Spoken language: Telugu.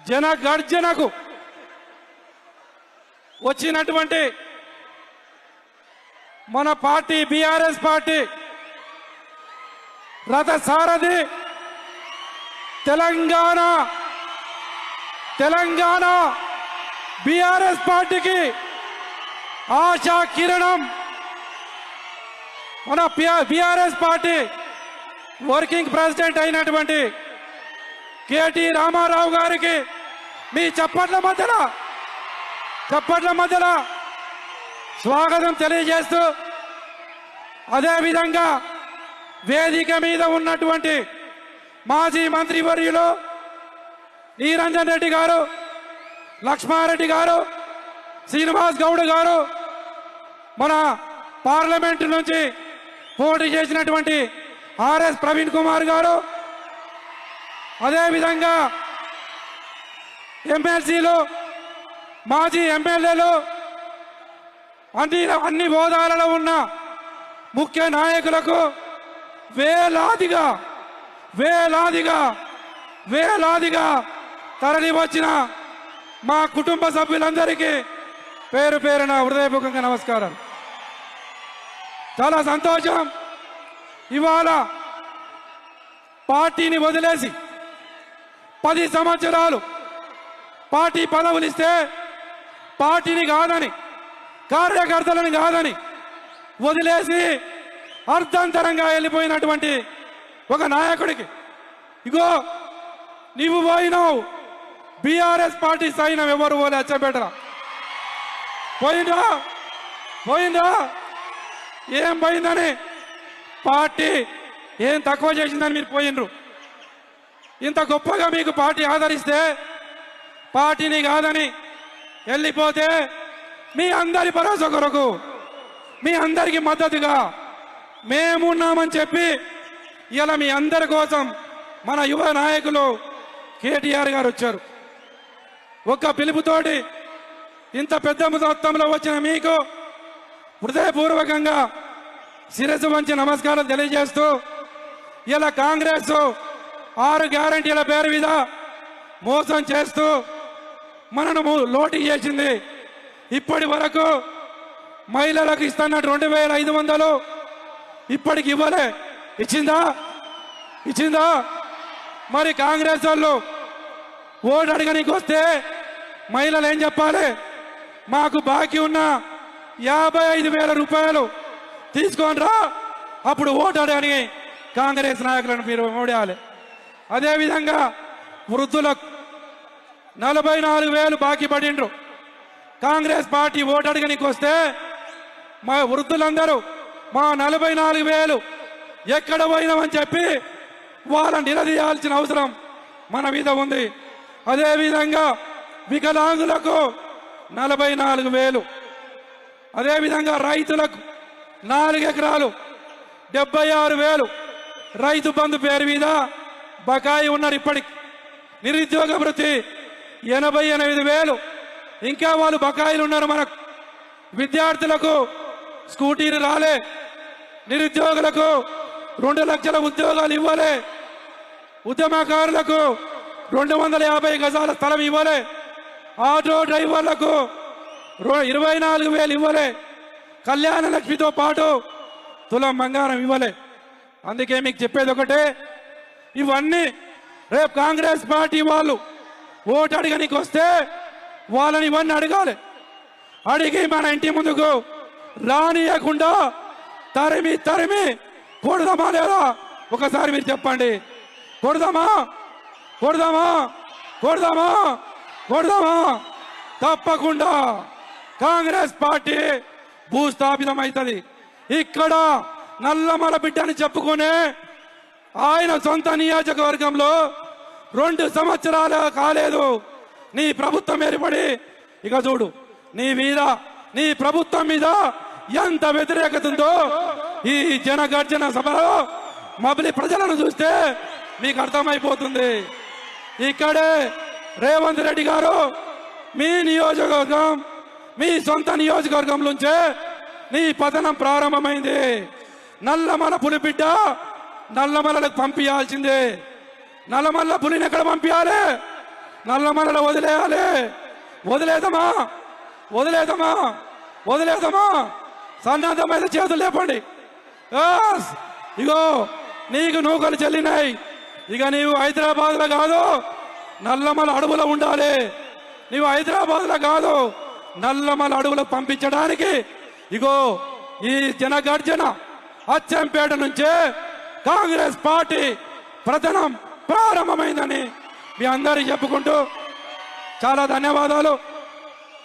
జన గర్జనకు వచ్చినటువంటి మన పార్టీ బీఆర్ఎస్ పార్టీ రథ సారథి తెలంగాణ బీఆర్ఎస్ పార్టీకి ఆశా కిరణం మన బీఆర్ఎస్ పార్టీ వర్కింగ్ ప్రెసిడెంట్ అయినటువంటి కేటీ రామారావు గారికి మీ చప్పట్ల మధ్యలో స్వాగతం తెలియజేస్తూ, అదేవిధంగా వేదిక మీద ఉన్నటువంటి మాజీ మంత్రివర్యులు నిరంజన్ రెడ్డి గారు, లక్ష్మారెడ్డి గారు, శ్రీనివాస్ గౌడ్ గారు, మన పార్లమెంట్ నుంచి పోటీ చేసినటువంటి ఆర్ఎస్ ప్రవీణ్ కుమార్ గారు, అదేవిధంగా ఎమ్మెల్సీలు, మాజీ ఎమ్మెల్యేలు, అన్ని హోదాలలో ఉన్న ముఖ్య నాయకులకు వేలాదిగా తరలి వచ్చిన మా కుటుంబ సభ్యులందరికీ పేరు పేరున హృదయపూర్వకంగా నమస్కారం. చాలా సంతోషం. ఇవాళ పార్టీని వదిలేసి 10 సంవత్సరాలు పార్టీ పదవులు ఇస్తే పార్టీని కాదని, కార్యకర్తలను కాదని వదిలేసి అర్ధంతరంగా వెళ్ళిపోయినటువంటి ఒక నాయకుడికి, ఇగో నీవు పోయినావు, బీఆర్ఎస్ పార్టీ సైన్యం ఎవరు పోలే అచ్చబెట్టరా, పోయిందా ఏం పోయిందని, పార్టీ ఏం తక్కువ చేసిందని మీరు పోయినరు. ఇంత గొప్పగా మీకు పార్టీ ఆదరిస్తే పార్టీని కాదని వెళ్ళిపోతే మీ అందరి భరోసా కొరకు, మీ అందరికి మద్దతుగా మేమున్నామని చెప్పి ఇలా మీ అందరి కోసం మన యువ నాయకులు కేటీఆర్ గారు వచ్చారు. ఒక్క పిలుపుతోటి ఇంత పెద్ద మొత్తంలో వచ్చిన మీకు హృదయపూర్వకంగా శిరస్సు వంచి నమస్కారాలు తెలియజేస్తూ, ఇలా కాంగ్రెస్ 6 గ్యారంటీల పేరు మీద మోసం చేస్తూ మనను లోటు చేసింది. ఇప్పటి వరకు మహిళలకు ఇస్తున్నట్టు 2500 ఇప్పటికి ఇవ్వలే. ఇచ్చిందా? మరి కాంగ్రెస్ వాళ్ళు ఓటు అడగడానికి వస్తే మహిళలు ఏం చెప్పాలి? మాకు బాకీ ఉన్న 55,000 రూపాయలు తీసుకొని రా, అప్పుడు ఓటు అడగని కాంగ్రెస్ నాయకులను మీరు ఓడాలి. అదేవిధంగా వృద్ధులకు 44,000 బాకీ పడిండ్రు. కాంగ్రెస్ పార్టీ ఓటు అడగనికి వస్తే మా వృద్ధులందరూ మా 44,000 ఎక్కడ పోయినామని చెప్పి వాళ్ళని నిలదీయాల్సిన అవసరం మన మీద ఉంది. అదేవిధంగా వికలాంగులకు 44,000, అదేవిధంగా రైతులకు 4 ఎకరాలు 76,000 రైతు బంధు పేరు మీద బకాయి ఉన్నారు. ఇప్పటికి నిరుద్యోగ వృత్తి 88,000 ఇంకా వాళ్ళు బకాయిలు ఉన్నారు. మనకు విద్యార్థులకు స్కూటీలు రాలే, నిరుద్యోగులకు 2 లక్షల ఉద్యోగాలు ఇవ్వలే, ఉద్యమకారులకు 250 గజాల స్థలం ఇవ్వలే, ఆటో డ్రైవర్లకు 24,000 ఇవ్వలే, కళ్యాణ లక్ష్మితో పాటు తులం బంగారం ఇవ్వలే. అందుకే మీకు చెప్పేది ఒకటే, ఇవన్నీ రేపు కాంగ్రెస్ పార్టీ వాళ్ళు ఓటు అడగనికి వస్తే వాళ్ళని ఇవన్నీ అడగాలి. అడిగి మన ఇంటి ముందుకు రానియకుండా తరిమి కొడదామా లేదా? ఒకసారి మీరు చెప్పండి. కొడదామా? తప్పకుండా కాంగ్రెస్ పార్టీ భూస్థాపితం అవుతుంది. ఇక్కడ నల్లమల బిడ్డని చెప్పుకునే ఆయన సొంత నియోజకవర్గంలో 2 సంవత్సరాలు కాలేదు నీ ప్రభుత్వం ఏర్పడి. ఇక చూడు నీ ప్రభుత్వం మీద ఎంత వ్యతిరేకత ఉందో ఈ జనగర్జన సభలో మబలి ప్రజలను చూస్తే మీకు అర్థమైపోతుంది. ఇక్కడే రేవంత్ రెడ్డి గారు మీ నియోజకవర్గం, మీ సొంత నియోజకవర్గం నుంచే నీ పతనం ప్రారంభమైంది. నల్లమల పులి బిడ్డ నల్లమలకు పంపించాల్సిందే. నల్లమల్ల పులిని ఎక్కడ పంపించాలి? నల్లమలలో వదిలేయాలి. వదిలేదమా వదిలేదమా వదిలేదమా సన్నద్ధమైన చేతులు లేపండి. ఇగో నీకు నూకలు చెల్లినాయి. ఇక నీవు హైదరాబాద్లో కాదు నల్లమల అడవులో ఉండాలి. నీవు హైదరాబాద్లో కాదు నల్లమల అడవులో పంపించడానికి ఇగో ఈ జనగర్జన అచ్చంపేట నుంచే కాంగ్రెస్ పార్టీ ప్రధానం ప్రారంభమైందని మీ అందరికీ చెప్పుకుంటూ చాలా ధన్యవాదాలు.